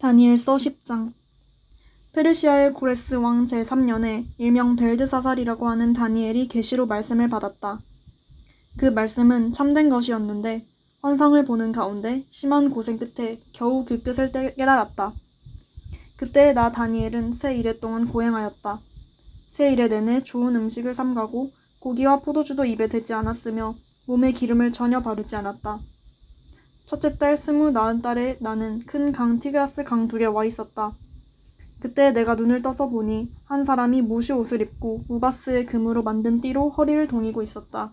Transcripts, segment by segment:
다니엘서 10장. 페르시아의 고레스 왕 제3년에 일명 벨드사살이라고 하는 다니엘이 계시로 말씀을 받았다. 그 말씀은 참된 것이었는데 환상을 보는 가운데 심한 고생 끝에 겨우 그 끝을 깨달았다. 그때 나 다니엘은 새 이래 동안 고행하였다. 새 이래 내내 좋은 음식을 삼가고 고기와 포도주도 입에 대지 않았으며 몸에 기름을 전혀 바르지 않았다. 첫째 달 29달에 나는 큰 강 티그라스 강둘에 와 있었다. 그때 내가 눈을 떠서 보니 한 사람이 모시 옷을 입고 우바스의 금으로 만든 띠로 허리를 동이고 있었다.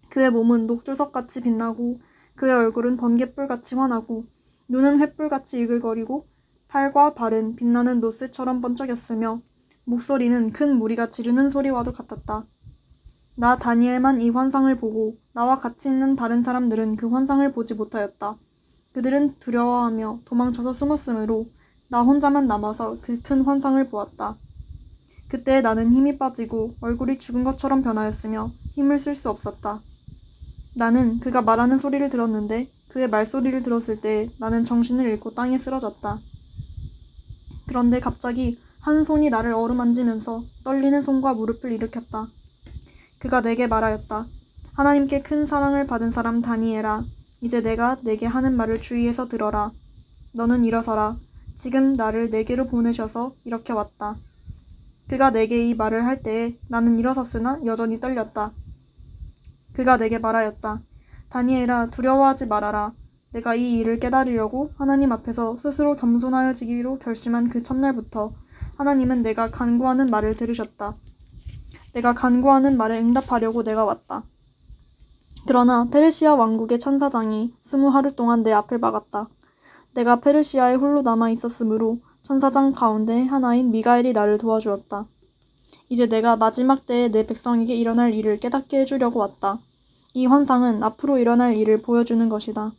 그의 몸은 녹주석같이 빛나고 그의 얼굴은 번갯불같이 환하고 눈은 횃불같이 이글거리고 팔과 발은 빛나는 노쇠처럼 번쩍였으며 목소리는 큰 무리가 지르는 소리와도 같았다. 나 다니엘만 이 환상을 보고 나와 같이 있는 다른 사람들은 그 환상을 보지 못하였다. 그들은 두려워하며 도망쳐서 숨었으므로 나 혼자만 남아서 그 큰 환상을 보았다. 그때 나는 힘이 빠지고 얼굴이 죽은 것처럼 변하였으며 힘을 쓸 수 없었다. 나는 그가 말하는 소리를 들었는데 그의 말소리를 들었을 때 나는 정신을 잃고 땅에 쓰러졌다. 그런데 갑자기 한 손이 나를 어루만지면서 떨리는 손과 무릎을 일으켰다. 그가 내게 말하였다. 하나님께 큰 사랑을 받은 사람 다니엘아, 이제 내가 내게 하는 말을 주의해서 들어라. 너는 일어서라. 지금 나를 내게로 보내셔서 이렇게 왔다. 그가 내게 이 말을 할 때에 나는 일어섰으나 여전히 떨렸다. 그가 내게 말하였다. 다니엘아, 두려워하지 말아라. 내가 이 일을 깨달으려고 하나님 앞에서 스스로 겸손하여지기로 결심한 그 첫날부터 하나님은 내가 간구하는 말을 들으셨다. 내가 간구하는 말에 응답하려고 내가 왔다. 그러나 페르시아 왕국의 천사장이 20하루 동안 내 앞을 막았다. 내가 페르시아에 홀로 남아 있었으므로 천사장 가운데 하나인 미가엘이 나를 도와주었다. 이제 내가 마지막 때에 내 백성에게 일어날 일을 깨닫게 해주려고 왔다. 이 환상은 앞으로 일어날 일을 보여주는 것이다.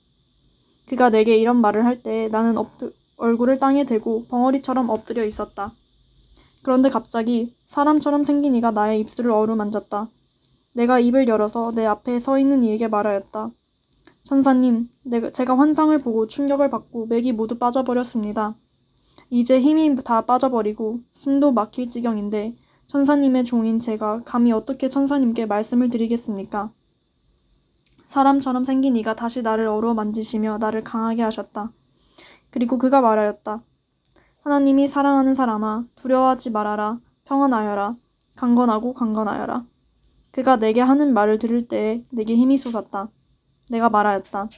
그가 내게 이런 말을 할 때 나는 얼굴을 땅에 대고 벙어리처럼 엎드려 있었다. 그런데 갑자기 사람처럼 생긴 이가 나의 입술을 어루만졌다. 내가 입을 열어서 내 앞에 서 있는 이에게 말하였다. 천사님, 제가 환상을 보고 충격을 받고 맥이 모두 빠져버렸습니다. 이제 힘이 다 빠져버리고 숨도 막힐 지경인데 천사님의 종인 제가 감히 어떻게 천사님께 말씀을 드리겠습니까? 사람처럼 생긴 이가 다시 나를 어루만지시며 나를 강하게 하셨다. 그리고 그가 말하였다. 하나님이 사랑하는 사람아, 두려워하지 말아라. 평안하여라. 강건하여라. 그가 내게 하는 말을 들을 때에 내게 힘이 솟았다. 내가 말하였다.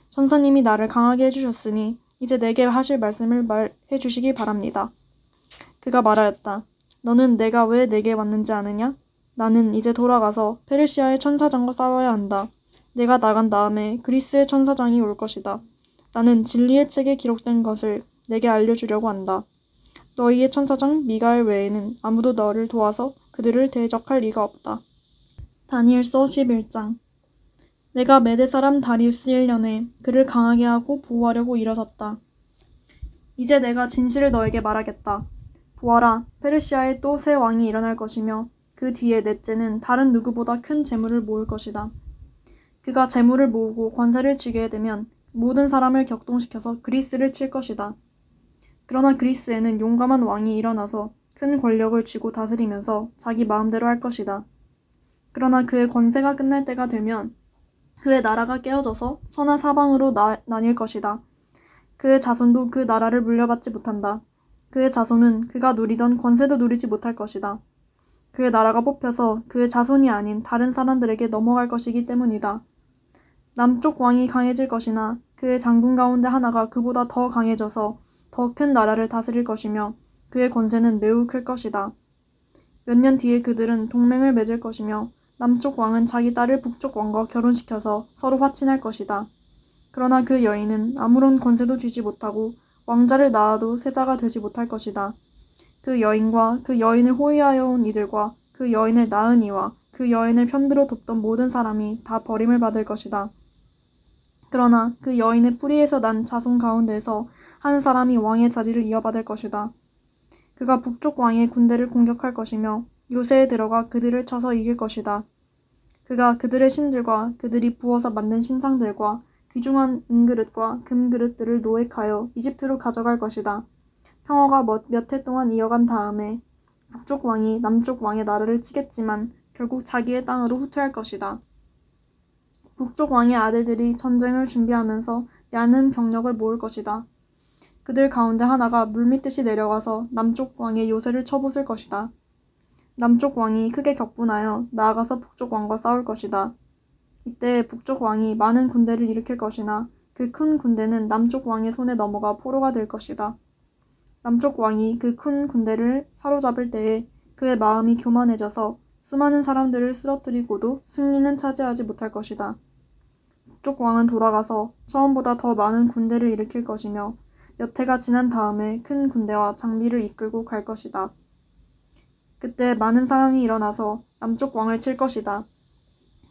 천사님이 나를 강하게 해주셨으니 이제 내게 하실 말씀을 말해 주시기 바랍니다. 그가 말하였다. 너는 내가 왜 내게 왔는지 아느냐? 나는 이제 돌아가서 페르시아의 천사장과 싸워야 한다. 내가 나간 다음에 그리스의 천사장이 올 것이다. 나는 진리의 책에 기록된 것을 내게 알려주려고 한다. 너희의 천사장 미가엘 외에는 아무도 너를 도와서 그들을 대적할 리가 없다. 다니엘서 11장. 내가 메대 사람 다리우스 1년에 그를 강하게 하고 보호하려고 일어섰다. 이제 내가 진실을 너에게 말하겠다. 보아라, 페르시아에 또 새 왕이 일어날 것이며 그 뒤에 넷째는 다른 누구보다 큰 재물을 모을 것이다. 그가 재물을 모으고 권세를 쥐게 되면 모든 사람을 격동시켜서 그리스를 칠 것이다. 그러나 그리스에는 용감한 왕이 일어나서 큰 권력을 쥐고 다스리면서 자기 마음대로 할 것이다. 그러나 그의 권세가 끝날 때가 되면 그의 나라가 깨어져서 서나 사방으로 나뉠 것이다. 그의 자손도 그 나라를 물려받지 못한다. 그의 자손은 그가 누리던 권세도 누리지 못할 것이다. 그의 나라가 뽑혀서 그의 자손이 아닌 다른 사람들에게 넘어갈 것이기 때문이다. 남쪽 왕이 강해질 것이나 그의 장군 가운데 하나가 그보다 더 강해져서 더 큰 나라를 다스릴 것이며 그의 권세는 매우 클 것이다. 몇 년 뒤에 그들은 동맹을 맺을 것이며 남쪽 왕은 자기 딸을 북쪽 왕과 결혼시켜서 서로 화친할 것이다. 그러나 그 여인은 아무런 권세도 쥐지 못하고 왕자를 낳아도 세자가 되지 못할 것이다. 그 여인과 그 여인을 호위하여 온 이들과 그 여인을 낳은 이와 그 여인을 편들어 돕던 모든 사람이 다 버림을 받을 것이다. 그러나 그 여인의 뿌리에서 난 자손 가운데서 한 사람이 왕의 자리를 이어받을 것이다. 그가 북쪽 왕의 군대를 공격할 것이며 요새에 들어가 그들을 쳐서 이길 것이다. 그가 그들의 신들과 그들이 부어서 만든 신상들과 그 귀중한 은그릇과 금그릇들을 노획하여 이집트로 가져갈 것이다. 평화가 몇 해 동안 이어간 다음에 북쪽 왕이 남쪽 왕의 나라를 치겠지만 결국 자기의 땅으로 후퇴할 것이다. 북쪽 왕의 아들들이 전쟁을 준비하면서 많은 병력을 모을 것이다. 그들 가운데 하나가 물밀듯이 내려가서 남쪽 왕의 요새를 쳐부술 것이다. 남쪽 왕이 크게 격분하여 나아가서 북쪽 왕과 싸울 것이다. 이때 북쪽 왕이 많은 군대를 일으킬 것이나 그 큰 군대는 남쪽 왕의 손에 넘어가 포로가 될 것이다. 남쪽 왕이 그 큰 군대를 사로잡을 때에 그의 마음이 교만해져서 수많은 사람들을 쓰러뜨리고도 승리는 차지하지 못할 것이다. 북쪽 왕은 돌아가서 처음보다 더 많은 군대를 일으킬 것이며 몇 해가 지난 다음에 큰 군대와 장비를 이끌고 갈 것이다. 그때 많은 사람이 일어나서 남쪽 왕을 칠 것이다.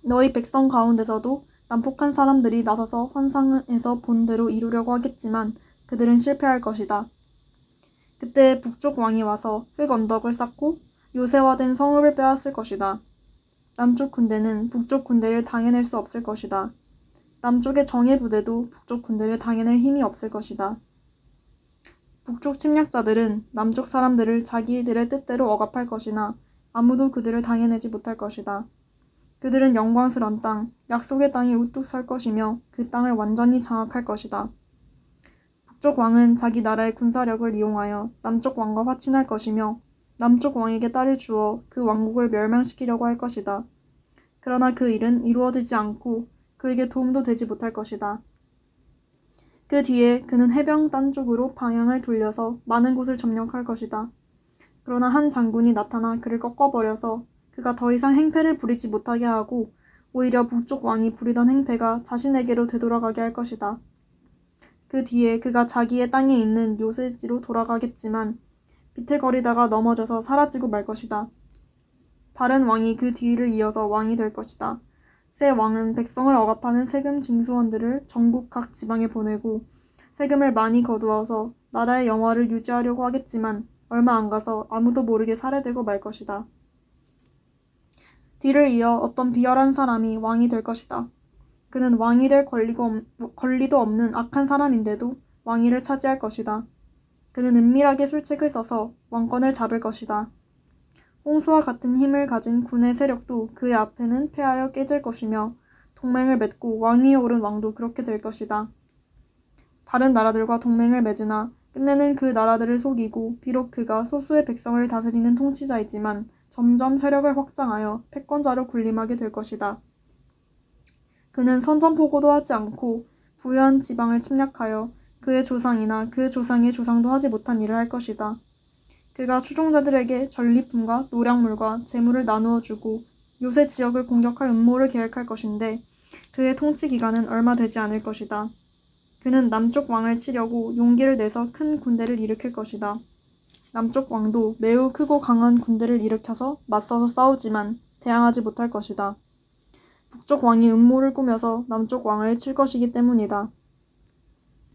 너희 백성 가운데서도 난폭한 사람들이 나서서 환상에서 본 대로 이루려고 하겠지만 그들은 실패할 것이다. 그때 북쪽 왕이 와서 흙 언덕을 쌓고 요새화된 성읍을 빼앗을 것이다. 남쪽 군대는 북쪽 군대를 당해낼 수 없을 것이다. 남쪽의 정예 부대도 북쪽 군대를 당해낼 힘이 없을 것이다. 북쪽 침략자들은 남쪽 사람들을 자기들의 뜻대로 억압할 것이나 아무도 그들을 당해내지 못할 것이다. 그들은 영광스런 땅, 약속의 땅에 우뚝 설 것이며 그 땅을 완전히 장악할 것이다. 북쪽 왕은 자기 나라의 군사력을 이용하여 남쪽 왕과 화친할 것이며 남쪽 왕에게 딸을 주어 그 왕국을 멸망시키려고 할 것이다. 그러나 그 일은 이루어지지 않고 그에게 도움도 되지 못할 것이다. 그 뒤에 그는 해변 딴 쪽으로 방향을 돌려서 많은 곳을 점령할 것이다. 그러나 한 장군이 나타나 그를 꺾어버려서 그가 더 이상 행패를 부리지 못하게 하고 오히려 북쪽 왕이 부리던 행패가 자신에게로 되돌아가게 할 것이다. 그 뒤에 그가 자기의 땅에 있는 요새지로 돌아가겠지만 비틀거리다가 넘어져서 사라지고 말 것이다. 다른 왕이 그 뒤를 이어서 왕이 될 것이다. 새 왕은 백성을 억압하는 세금 징수원들을 전국 각 지방에 보내고 세금을 많이 거두어서 나라의 영화를 유지하려고 하겠지만 얼마 안 가서 아무도 모르게 살해되고 말 것이다. 뒤를 이어 어떤 비열한 사람이 왕이 될 것이다. 그는 왕이 될 권리도 없는 악한 사람인데도 왕위를 차지할 것이다. 그는 은밀하게 술책을 써서 왕권을 잡을 것이다. 홍수와 같은 힘을 가진 군의 세력도 그의 앞에는 패하여 깨질 것이며 동맹을 맺고 왕위에 오른 왕도 그렇게 될 것이다. 다른 나라들과 동맹을 맺으나 끝내는 그 나라들을 속이고 비록 그가 소수의 백성을 다스리는 통치자이지만 점점 세력을 확장하여 패권자로 군림하게 될 것이다. 그는 선전포고도 하지 않고 부유한 지방을 침략하여 그의 조상이나 그 조상의 조상도 하지 못한 일을 할 것이다. 그가 추종자들에게 전리품과 노량물과 재물을 나누어 주고 요새 지역을 공격할 음모를 계획할 것인데 그의 통치 기간은 얼마 되지 않을 것이다. 그는 남쪽 왕을 치려고 용기를 내서 큰 군대를 일으킬 것이다. 남쪽 왕도 매우 크고 강한 군대를 일으켜서 맞서서 싸우지만 대항하지 못할 것이다. 북쪽 왕이 음모를 꾸며서 남쪽 왕을 칠 것이기 때문이다.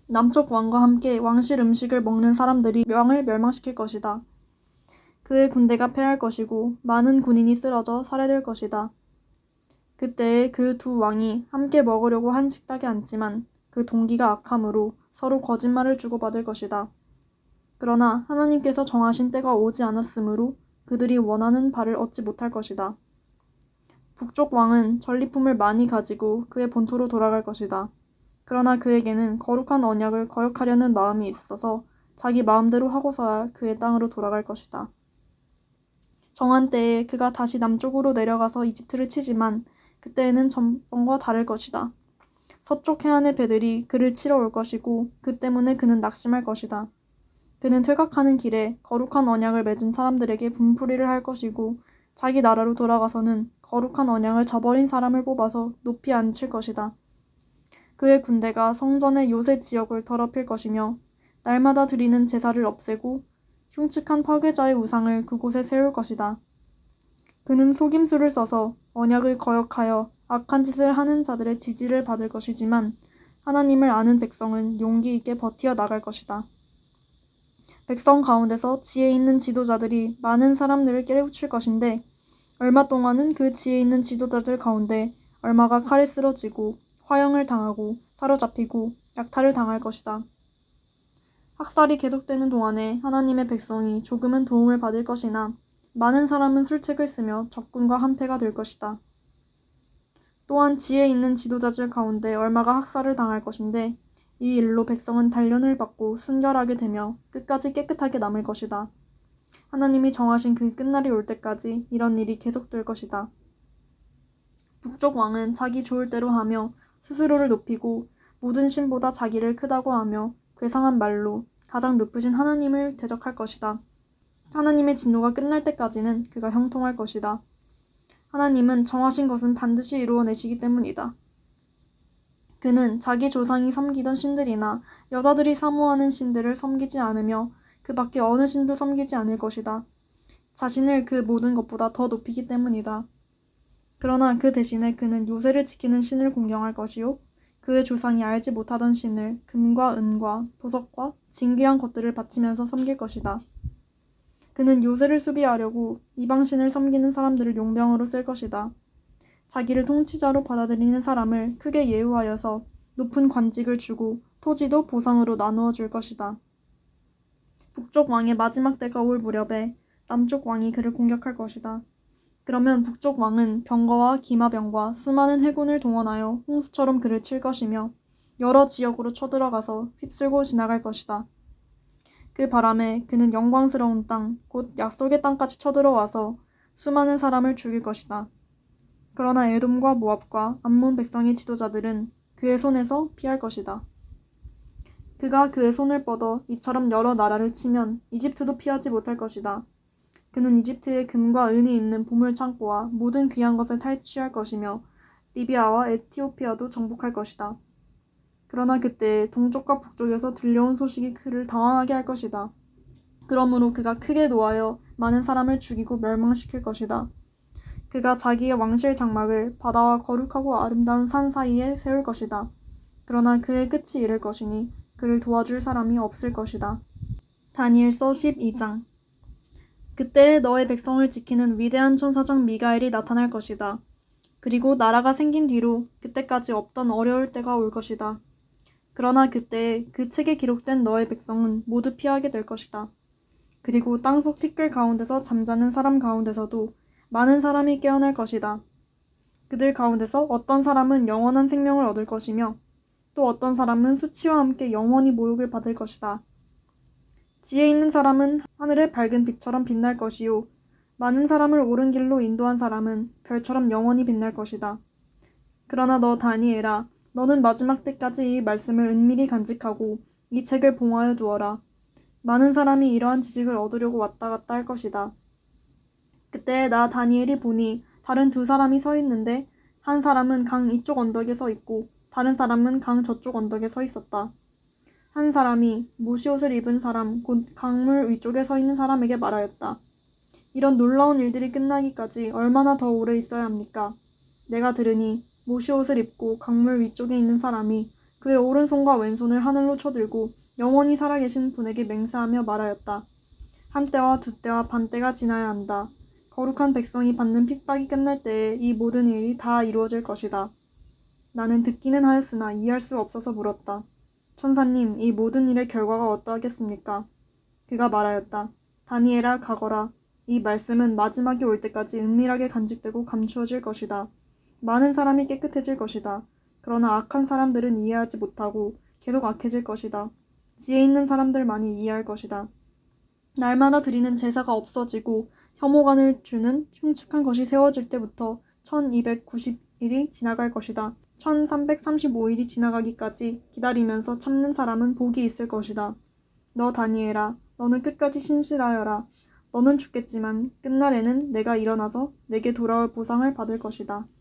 남쪽 왕과 함께 왕실 음식을 먹는 사람들이 왕을 멸망시킬 것이다. 그의 군대가 패할 것이고 많은 군인이 쓰러져 살해될 것이다. 그때에 그 두 왕이 함께 먹으려고 한 식탁에 앉지만 그 동기가 악함으로 서로 거짓말을 주고받을 것이다. 그러나 하나님께서 정하신 때가 오지 않았으므로 그들이 원하는 바를 얻지 못할 것이다. 북쪽 왕은 전리품을 많이 가지고 그의 본토로 돌아갈 것이다. 그러나 그에게는 거룩한 언약을 거역하려는 마음이 있어서 자기 마음대로 하고서야 그의 땅으로 돌아갈 것이다. 정한 때에 그가 다시 남쪽으로 내려가서 이집트를 치지만 그때에는 전번과 다를 것이다. 서쪽 해안의 배들이 그를 치러 올 것이고 그 때문에 그는 낙심할 것이다. 그는 퇴각하는 길에 거룩한 언약을 맺은 사람들에게 분풀이를 할 것이고 자기 나라로 돌아가서는 거룩한 언약을 저버린 사람을 뽑아서 높이 앉힐 것이다. 그의 군대가 성전의 요새 지역을 더럽힐 것이며 날마다 드리는 제사를 없애고 흉측한 파괴자의 우상을 그곳에 세울 것이다. 그는 속임수를 써서 언약을 거역하여 악한 짓을 하는 자들의 지지를 받을 것이지만 하나님을 아는 백성은 용기 있게 버티어 나갈 것이다. 백성 가운데서 지혜 있는 지도자들이 많은 사람들을 깨우칠 것인데 얼마 동안은 그 지혜 있는 지도자들 가운데 얼마가 칼에 쓰러지고 화형을 당하고 사로잡히고 약탈을 당할 것이다. 학살이 계속되는 동안에 하나님의 백성이 조금은 도움을 받을 것이나 많은 사람은 술책을 쓰며 적군과 한패가 될 것이다. 또한 지혜 있는 지도자들 가운데 얼마가 학살을 당할 것인데 이 일로 백성은 단련을 받고 순결하게 되며 끝까지 깨끗하게 남을 것이다. 하나님이 정하신 그 끝날이 올 때까지 이런 일이 계속될 것이다. 북쪽 왕은 자기 좋을 대로 하며 스스로를 높이고 모든 신보다 자기를 크다고 하며 괴상한 말로 가장 높으신 하나님을 대적할 것이다. 하나님의 진노가 끝날 때까지는 그가 형통할 것이다. 하나님은 정하신 것은 반드시 이루어내시기 때문이다. 그는 자기 조상이 섬기던 신들이나 여자들이 사모하는 신들을 섬기지 않으며 그 밖에 어느 신도 섬기지 않을 것이다. 자신을 그 모든 것보다 더 높이기 때문이다. 그러나 그 대신에 그는 요새를 지키는 신을 공경할 것이요 그의 조상이 알지 못하던 신을 금과 은과 보석과 진귀한 것들을 바치면서 섬길 것이다. 그는 요새를 수비하려고 이방신을 섬기는 사람들을 용병으로 쓸 것이다. 자기를 통치자로 받아들이는 사람을 크게 예우하여서 높은 관직을 주고 토지도 보상으로 나누어 줄 것이다. 북쪽 왕의 마지막 때가 올 무렵에 남쪽 왕이 그를 공격할 것이다. 그러면 북쪽 왕은 병거와 기마병과 수많은 해군을 동원하여 홍수처럼 그를 칠 것이며 여러 지역으로 쳐들어가서 휩쓸고 지나갈 것이다. 그 바람에 그는 영광스러운 땅, 곧 약속의 땅까지 쳐들어와서 수많은 사람을 죽일 것이다. 그러나 에돔과 모압과 암몬 백성의 지도자들은 그의 손에서 피할 것이다. 그가 그의 손을 뻗어 이처럼 여러 나라를 치면 이집트도 피하지 못할 것이다. 그는 이집트에 금과 은이 있는 보물 창고와 모든 귀한 것을 탈취할 것이며 리비아와 에티오피아도 정복할 것이다. 그러나 그때 동쪽과 북쪽에서 들려온 소식이 그를 당황하게 할 것이다. 그러므로 그가 크게 노하여 많은 사람을 죽이고 멸망시킬 것이다. 그가 자기의 왕실 장막을 바다와 거룩하고 아름다운 산 사이에 세울 것이다. 그러나 그의 끝이 이를 것이니 그를 도와줄 사람이 없을 것이다. 다니엘서 12장. 그때 너의 백성을 지키는 위대한 천사장 미가엘이 나타날 것이다. 그리고 나라가 생긴 뒤로 그때까지 없던 어려울 때가 올 것이다. 그러나 그때 그 책에 기록된 너의 백성은 모두 피하게 될 것이다. 그리고 땅속 티끌 가운데서 잠자는 사람 가운데서도 많은 사람이 깨어날 것이다. 그들 가운데서 어떤 사람은 영원한 생명을 얻을 것이며 또 어떤 사람은 수치와 함께 영원히 모욕을 받을 것이다. 지혜 있는 사람은 하늘의 밝은 빛처럼 빛날 것이요 많은 사람을 옳은 길로 인도한 사람은 별처럼 영원히 빛날 것이다. 그러나 너 다니엘아, 너는 마지막 때까지 이 말씀을 은밀히 간직하고 이 책을 봉하여 두어라. 많은 사람이 이러한 지식을 얻으려고 왔다 갔다 할 것이다. 그때 나 다니엘이 보니 다른 두 사람이 서 있는데 한 사람은 강 이쪽 언덕에 서 있고 다른 사람은 강 저쪽 언덕에 서 있었다. 한 사람이 모시옷을 입은 사람 곧 강물 위쪽에 서 있는 사람에게 말하였다. 이런 놀라운 일들이 끝나기까지 얼마나 더 오래 있어야 합니까? 내가 들으니 모시옷을 입고 강물 위쪽에 있는 사람이 그의 오른손과 왼손을 하늘로 쳐들고 영원히 살아계신 분에게 맹세하며 말하였다. 한 때와 두 때와 반 때가 지나야 한다. 거룩한 백성이 받는 핍박이 끝날 때에 이 모든 일이 다 이루어질 것이다. 나는 듣기는 하였으나 이해할 수 없어서 물었다. 천사님, 이 모든 일의 결과가 어떠하겠습니까? 그가 말하였다. 다니엘아, 가거라. 이 말씀은 마지막이 올 때까지 은밀하게 간직되고 감추어질 것이다. 많은 사람이 깨끗해질 것이다. 그러나 악한 사람들은 이해하지 못하고 계속 악해질 것이다. 지혜 있는 사람들만이 이해할 것이다. 날마다 드리는 제사가 없어지고 혐오감을 주는 흉측한 것이 세워질 때부터 1290일이 지나갈 것이다. 1335일이 지나가기까지 기다리면서 참는 사람은 복이 있을 것이다. 너 다니엘아, 너는 끝까지 신실하여라. 너는 죽겠지만 끝날에는 내가 일어나서 내게 돌아올 보상을 받을 것이다.